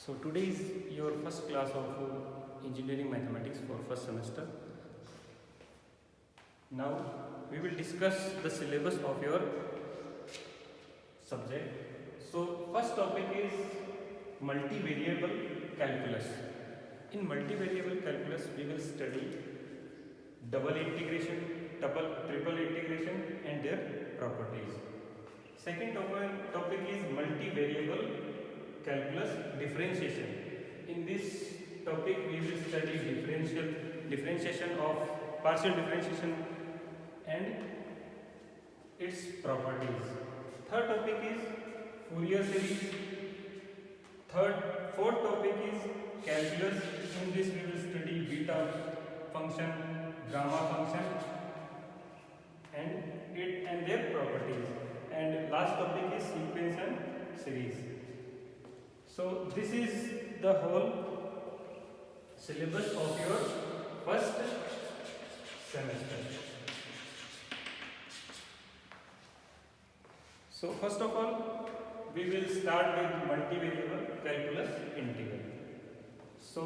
So today is your first class of engineering mathematics for first semester. Now we will discuss the syllabus of your subject. So first topic is multivariable calculus. In multivariable calculus we will study double integration, triple integration and their properties. Second topic is multivariable calculus differentiation. In this topic we will study differentiation of partial differentiation and its properties. Third topic is Fourier series. Fourth topic is calculus. In this we will study beta function, gamma function and their properties. And last topic is sequence and series. So this is the whole syllabus of your first semester. So first of all we will start with multivariable calculus integral. So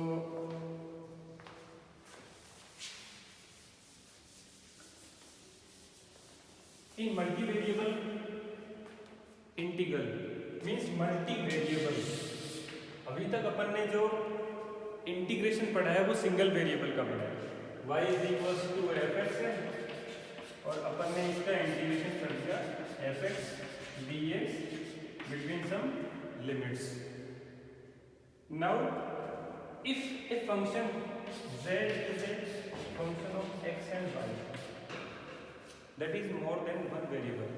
in multivariable integral means multivariable. अभी तक अपन ने जो integration पढ़ा है वो single variable का पढ़ा है, y is equals to F X है, और अपन ने इसका इंटीग्रेशन कर दिया F X D X between some limits. Now if a function z is a function of x and y that is more than one variable.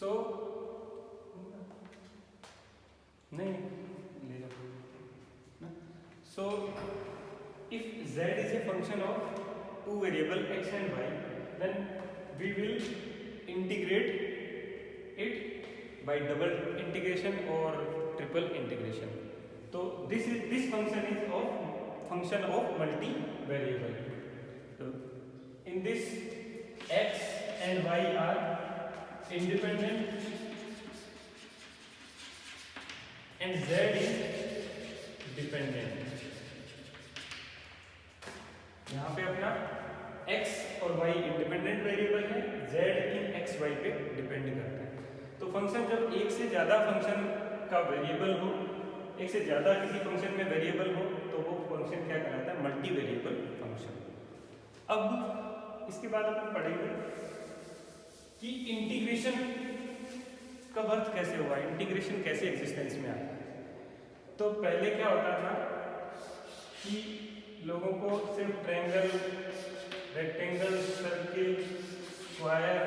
So नहीं ले लो. So if z is a function of two variable x and y, then we will integrate it by double integration or triple integration. So this function is function of multivariable. So in this x and y are independent and z is dependent. यहाँ पे अपना x और y independent variable है, z इन x y पे depend करता है. तो function जब एक से ज्यादा फंक्शन का वेरिएबल हो, एक से ज्यादा किसी फंक्शन में वेरिएबल हो, तो वो फंक्शन क्या कहलाता है? Multi variable function. अब इसके बाद अपन पढ़ेंगे कि इंटीग्रेशन का अर्थ कैसे हुआ, इंटीग्रेशन कैसे एग्जिस्टेंस में आया. तो पहले क्या होता था कि लोगों को सिर्फ ट्रायंगल, रेक्टेंगल, सर्किल, स्क्वायर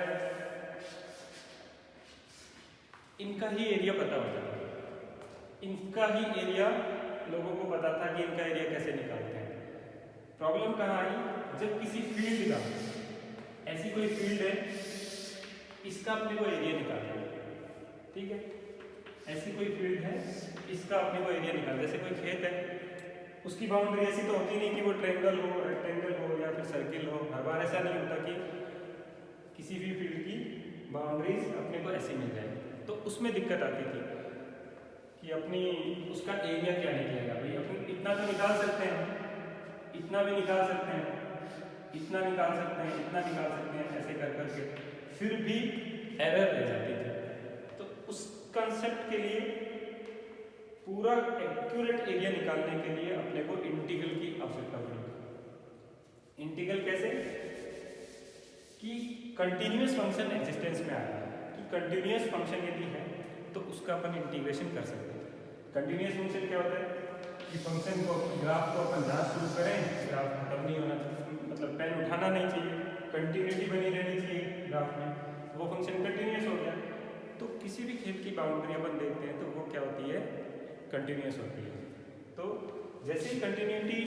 इनका ही एरिया पता होता था. इनका ही एरिया लोगों को पता था कि इनका एरिया कैसे निकालते हैं. प्रॉब्लम कहाँ आई? जब किसी फील्ड का, ऐसी कोई फील्ड है, इसका अपने को एरिया निकालना है. ठीक है, ऐसी कोई फील्ड है, इसका अपने को एरिया निकालना. जैसे कोई खेत है, उसकी बाउंड्री ऐसी तो होती नहीं कि वो ट्रायंगल हो, रेक्टेंगल हो या फिर सर्किल हो. हर बार ऐसा नहीं होता कि किसी भी फील्ड की बाउंड्रीज अपने को ऐसी मिल जाए. तो उसमें दिक्कत आती थी कि अपनी उसका एरिया क्या निकलेगा. भाई अपन इतना तो निकाल सकते हैं, इतना भी निकाल सकते हैं, इतना निकाल सकते हैं, इतना निकाल सकते हैं, ऐसे कर करके फिर भी एरर रह जाती थी. तो उस कंसेप्ट के लिए, पूरा एक्यूरेट एरिया निकालने के लिए अपने को इंटीग्रल की आवश्यकता पड़ी. इंटीग्रल कैसे? कि कंटिन्यूअस फंक्शन एग्जिस्टेंस में आया कि कंटिन्यूअस फंक्शन यदि है तो उसका अपन इंटीग्रेशन कर सकते हैं. कंटिन्यूअस फंक्शन क्या होता है कि फंक्शन को, ग्राफ को अपन जहाँ शुरू करें, ग्राफ खत्म नहीं होना चाहिए, मतलब पेन उठाना नहीं चाहिए, कंटिन्यूटी बनी रहनी चाहिए ग्राफ में, वो फंक्शन कंटिन्यूअस हो गया. तो किसी भी खेल की बाउंड्री अपन देखते हैं तो वो क्या होती है? कंटिन्यूअस होती है. तो जैसे ही कंटिन्यूटी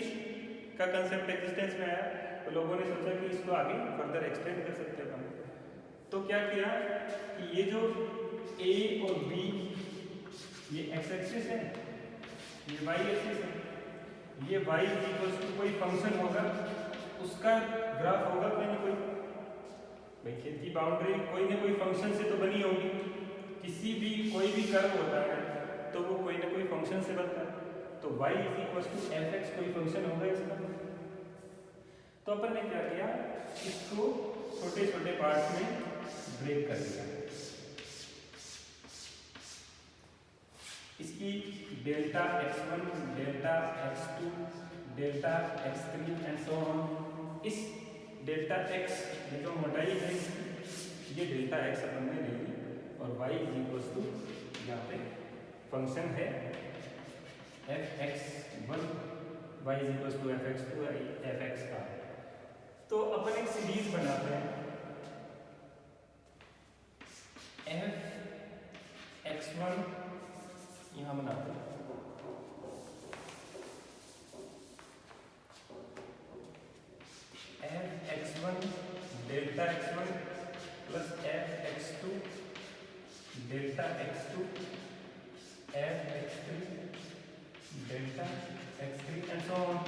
का कंसेप्ट एग्जिस्टेंस में आया तो लोगों ने सोचा कि इसको आगे फर्दर एक्सटेंड कर सकते हैं अपन. तो क्या किया कि ये जो a और b, ये x एक्सिस है, ये y एक्सिस है, ये y इक्वल्स टू कोई फंक्शन होगा, उसका ग्राफ होगा कोई ना कोई. भाई खेत की बाउंड्री कोई ना कोई फंक्शन से तो बनी होगी, किसी भी कोई भी कर्व होता है तो वो कोई ना कोई फंक्शन से बनता है, तो y is equal to F X कोई फंक्शन होगा इसका। तो अपन ने क्या किया, इसको छोटे छोटे पार्ट में ब्रेक कर दिया। इसकी delta x1, delta x2, delta x3 and so on. इस डेल्टा x ये जो मोटाई है ये डेल्टा x अपन ने ले ली और y इज इक्वल टू यहाँ पे फंक्शन है fx1, y is equal to fx2 fx का। तो अपन एक सीरीज बनाते हैं fx1 यहाँ बनाते हैं fx1 delta x1 plus fx2 delta x2 fx3 delta x3 and so on.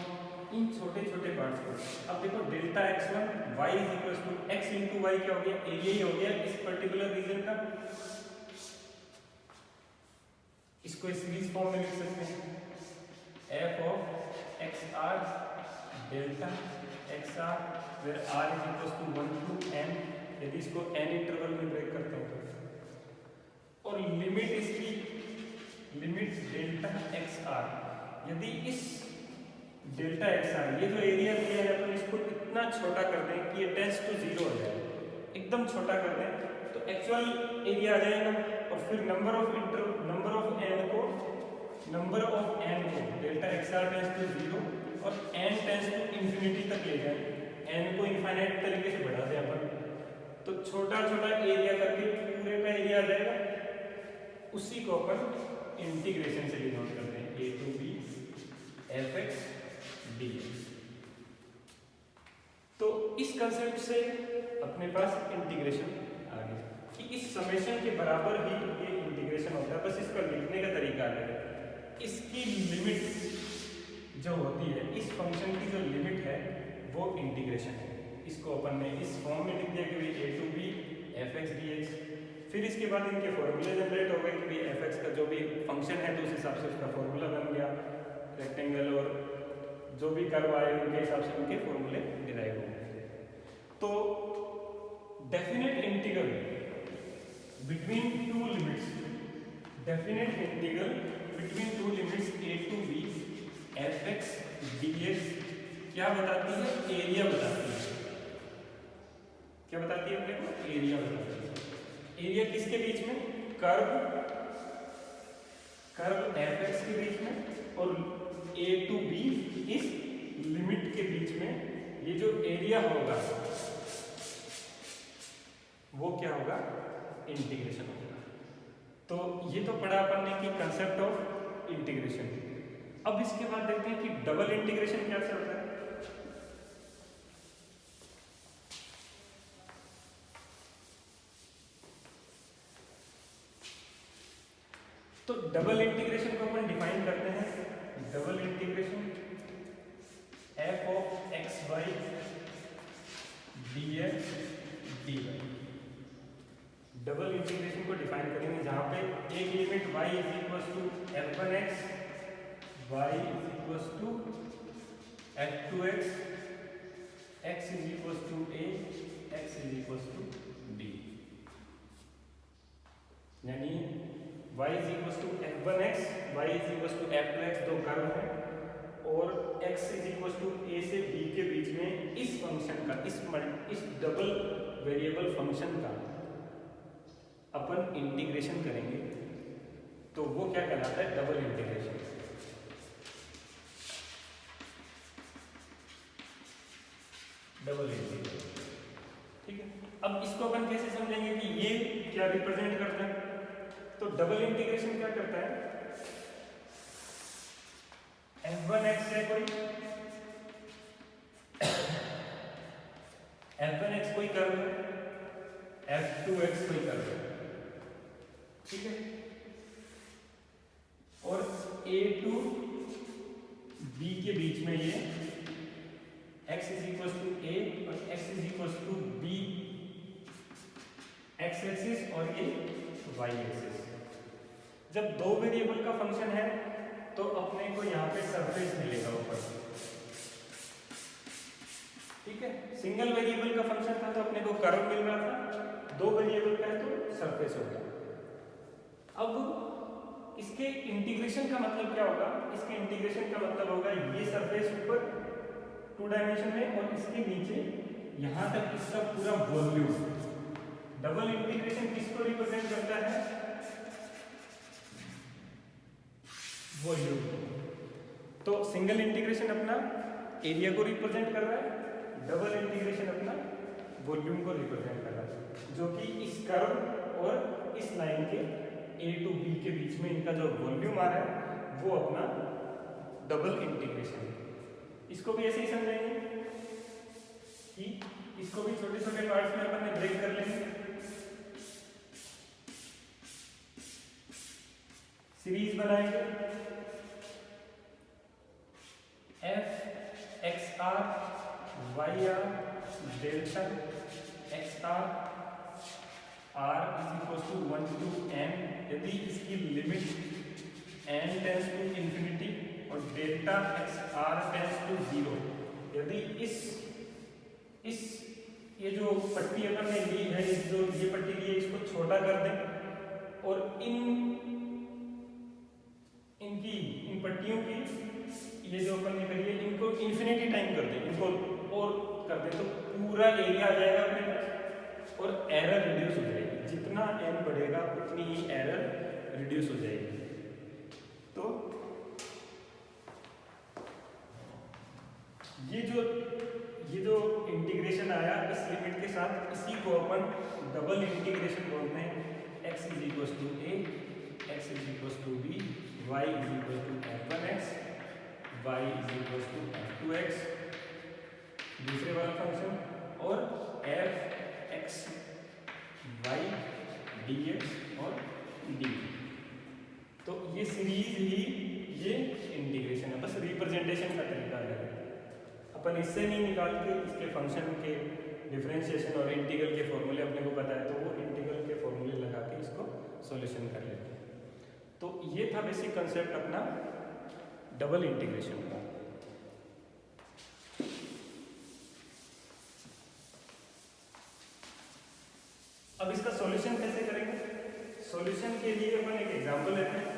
इन छोटे छोटे पार्ट्स को अब देखो delta x1 y is equal to x into y क्या हो गया, एरिया ही हो गया इस पर्टिकुलर रीजन का। इसको इस सीरीज फॉर्म में लिख सकते हैं f of X R delta X R where r is equal to 1 to n, यदि इसको n इंटरवल में ब्रेक करते हैं तो, और लिमिट इसकी लिमिट डेल्टा एक्स आर, यदि इस डेल्टा एक्स आर ये जो एरिया दिया है अपन इसको इतना छोटा कर दें कि ये टेंड्स टू 0 हो जाए, एकदम छोटा कर दें तो एक्चुअल एरिया आ जाएगा। और फिर नंबर ऑफ n को delta X R tends to 0 और n टेंड्स टू इंफिनिटी तक ले जाए, n को इनफाइनाइट तरीके से बढ़ा दें अपन, तो छोटा छोटा एरिया करके पूरे का एरिया आ जाएगा। उसी को अपन इंटीग्रेशन से डिनोट करते हैं a to b fx dx। तो इस कंसेप्ट से अपने पास इंटीग्रेशन आ गया कि इस समेशन के बराबर ही ये इंटीग्रेशन होता है, बस इसका लिखने का तरीका अलग है। इसकी लिमिट जो होती है, इस फंक्शन की जो लिमिट है वो इंटीग्रेशन है। इसको अपन ने इस फॉर्म में लिख दिया कि भाई a to b fx dx। फिर इसके बाद इनके फॉर्मूले जनरेट हो गए कि भाई fx का जो भी फंक्शन है तो उस हिसाब से उसका फॉर्मूला बन गया रेक्टेंगल, और जो भी कर्व आए उनके हिसाब से उनके फॉर्मूले डिराइव हो गए। तो definite integral between two limits, definite integral between two limits a to b fx dx क्या बताती है, एरिया बताती है। क्या बताती है अपने को, एरिया बताती है। एरिया किसके बीच में, कर्व fx के बीच में और a टू b इस लिमिट के बीच में ये जो एरिया होगा वो क्या होगा, इंटीग्रेशन होगा। तो ये तो पढ़ा अपन ने कि कंसेप्ट ऑफ इंटीग्रेशन। अब इसके बाद देखते हैं कि डबल इंटीग्रेशन क्या होता है। तो डबल इंटीग्रेशन को अपन डिफाइन करते हैं, double integration f of X Y dx dy। Double integration को डिफाइन करेंगे जहां पे एक limit y is equal to f1x, y is equal to f2x, x is equal to a, x is equal to b, यानी y is equal to f1x, y is equal to f2x दो curve हैं और x is equal to a से b के बीच में इस function का, इस डबल वेरिएबल फंक्शन का अपन इंटीग्रेशन करेंगे तो वो क्या कहलाता है, डबल इंटीग्रेशन। डबल इंटीग्रेशन, ठीक है। अब इसको अपन कैसे समझेंगे कि ये क्या रिप्रेजेंट करता है। तो डबल इंटीग्रेशन क्या करता है, f1x है कोई, f1x कोई कर्व है, f2x कोई कर्व है, ठीक है। और a टू b के बीच में ये x is equal to a और x is equal to b, x axis और ये y एक्सिस। जब दो वेरिएबल का फंक्शन है तो अपने को यहाँ पे सरफेस मिलेगा ऊपर, ठीक है। सिंगल वेरिएबल का फंक्शन था तो अपने को कर्व मिल रहा था, दो वेरिएबल का है तो सरफेस होगा। अब इसके इंटीग्रेशन का मतलब क्या होगा? इसके इंटीग्रेशन का मतलब होगा ये सरफेस ऊपर 2 डायमेंशन में और इसके नीचे यहाँ तक इसका पूरा वॉल्यूम। डबल इंटीग्रेशन किसको रिप्रेजेंट करता है? वॉल्यूम। तो सिंगल इंटीग्रेशन अपना एरिया को रिप्रेजेंट कर रहा है, डबल इंटीग्रेशन अपना वॉल्यूम को रिप्रेजेंट कर रहा है, जो कि इस कर्व और इस लाइन के A to B के बीच में इनका जो वॉल्यूम आ रहा है वो अपना डबल इंटीग्रेशन है। इसको भी ऐसे ही समझेंगे कि इसको भी छोटे छोटे पार्ट्स में अपन ब्रेक कर लेंगे। सीरीज बनाएंगे f x r y r delta x r r is equal to 1 to n यदि इसकी limit n tends to infinity और delta x r tends to 0, यदि इस ये जो पट्टी अपन ने ली है, इस जो ये पट्टी ली है इसको छोटा कर दें और इन पट्टियों की ये जो अपन ने करी है इनको इंफिनिटी टाइम कर दें, इनको और कर दें तो पूरा एरिया आ जाएगा अपने पास और एरर रिड्यूस हो जाएगी। जितना n बढ़ेगा उतनी ही एरर रिड्यूस हो जाएगी। तो ये जो इंटीग्रेशन आया इस लिमिट के साथ, इसी को अपन डबल इंटीग्रेशन बोलते हैं। x is equal to a, x is equal to b, y is equal to f1x, y is equal to f2x, दूसरे वाला फंक्शन, और f x y dx और dy। तो ये सीरीज ही ये इंटीग्रेशन है, बस रिप्रेजेंटेशन का तरीका है। अपन इससे नहीं निकाल के इसके फंक्शन के डिफरेंशिएशन और इंटीग्रल के फॉर्मूले अपने को पता है तो वो इंटीग्रल के फॉर्मूले लगा के इसको सॉल्यूशन कर लेते हैं। तो ये था बेसिक कंसेप्ट अपना डबल इंटीग्रेशन का। अब इसका सॉल्यूशन कैसे करेंगे? सॉल्यूशन के लिए अपन एक एग्जांपल लेते हैं।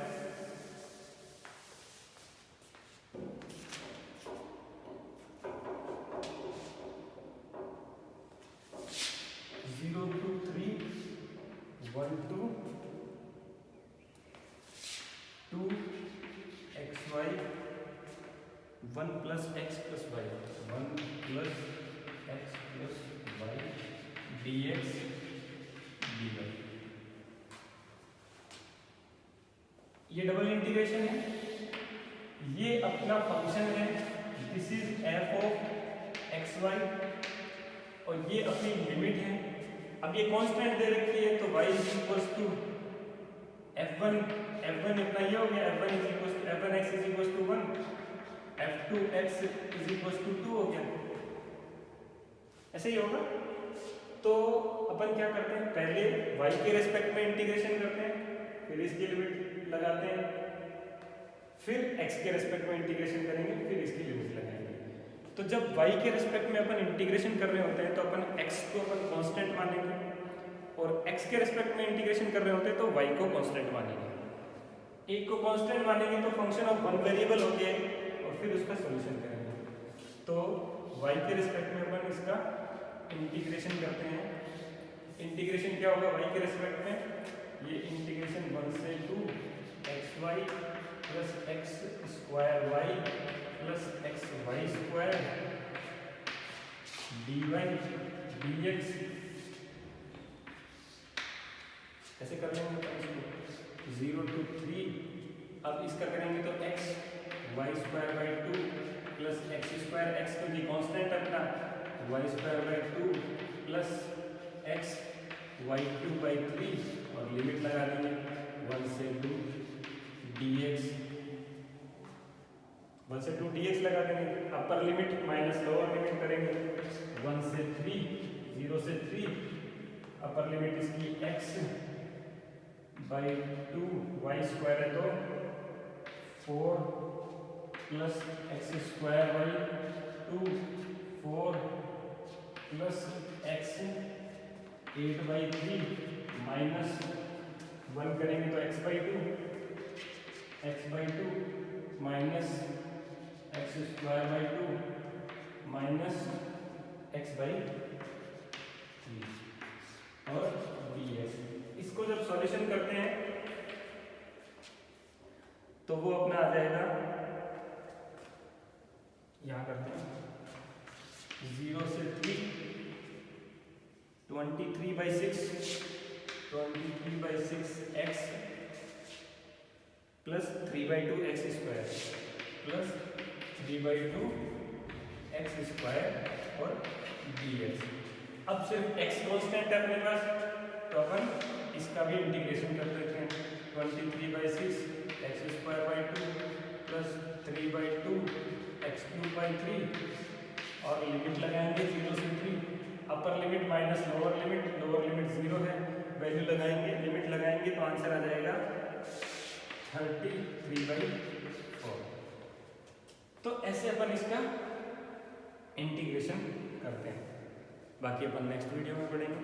ये डबल इंटीग्रेशन है, ये अपना फंक्शन है, this is f of X Y और ये अपनी लिमिट है। अब ये कांस्टेंट दे रखी है तो y is equal to f1 अपना ये हो गया, f1 is equal to f1x is equal to 1, f2x is equal to 2 हो गया, ऐसे ही होगा। तो अपन क्या करते हैं, पहले y के रेस्पेक्ट में इंटीग्रेशन करते हैं, फिर इसकी लिमिट लगाते हैं, फिर x के रेस्पेक्ट में इंटीग्रेशन करेंगे, फिर इसकी लिमिट लगाएंगे। तो जब y के रेस्पेक्ट में अपन इंटीग्रेशन कर रहे होते हैं तो अपन x को अपन कांस्टेंट मानेंगे और x के रेस्पेक्ट में इंटीग्रेशन कर रहे होते हैं तो y को कांस्टेंट मानेंगे। एक को कांस्टेंट मानेंगे तो फंक्शन ऑफ वन वेरिएबल हो गया और फिर उसका सॉल्यूशन करेंगे। तो y के रेस्पेक्ट में अपन इसका इंटीग्रेशन करते हैं। इंटीग्रेशन क्या होगा y के रेस्पेक्ट में, ये इंटीग्रेशन 1 से 2 xy plus X square Y plus X Y square dy dx, ऐसे कर लेंगे 0 to 3। अब इसका करेंगे तो x Y square by 2 plus X square, X को जी कॉन्स्टेंट अपना, Y square by 2 plus X Y cube by 3 और लिमिट लगा देंगे 1 से 2 dx, 1 से 2 dx लगा देंगे। Upper limit minus lower limit करेंगे 1 से 3, 0 से 3, अपर लिमिट इसकी x बाई 2 वाई स्क्वायर है तो 4 plus X square by 2 4 plus x 8/3 minus 1 करेंगे तो x/2 minus x square by 2 minus x/3 और dx। इसको जब सॉल्यूशन करते हैं तो वो अपना आ जाएगा, यहाँ करते हैं 0 से 3 23/6 x plus 3/2 x square plus 3/2 x square और dx। अब सिर्फ x कांस्टेंट है अपने पास, तो अपन इसका भी इंटीग्रेशन कर देते हैं। 23/6 x square by 2 plus 3/2 x³ 3 और लिमिट लगाएंगे 0 से 3, upper limit minus lower limit 0 है, वैल्यू लगाएंगे, लिमिट लगाएंगे तो आंसर आ जाएगा 33/4। तो ऐसे अपन इसका इंटीग्रेशन करते हैं, बाकी अपन नेक्स्ट वीडियो में पढ़ेंगे।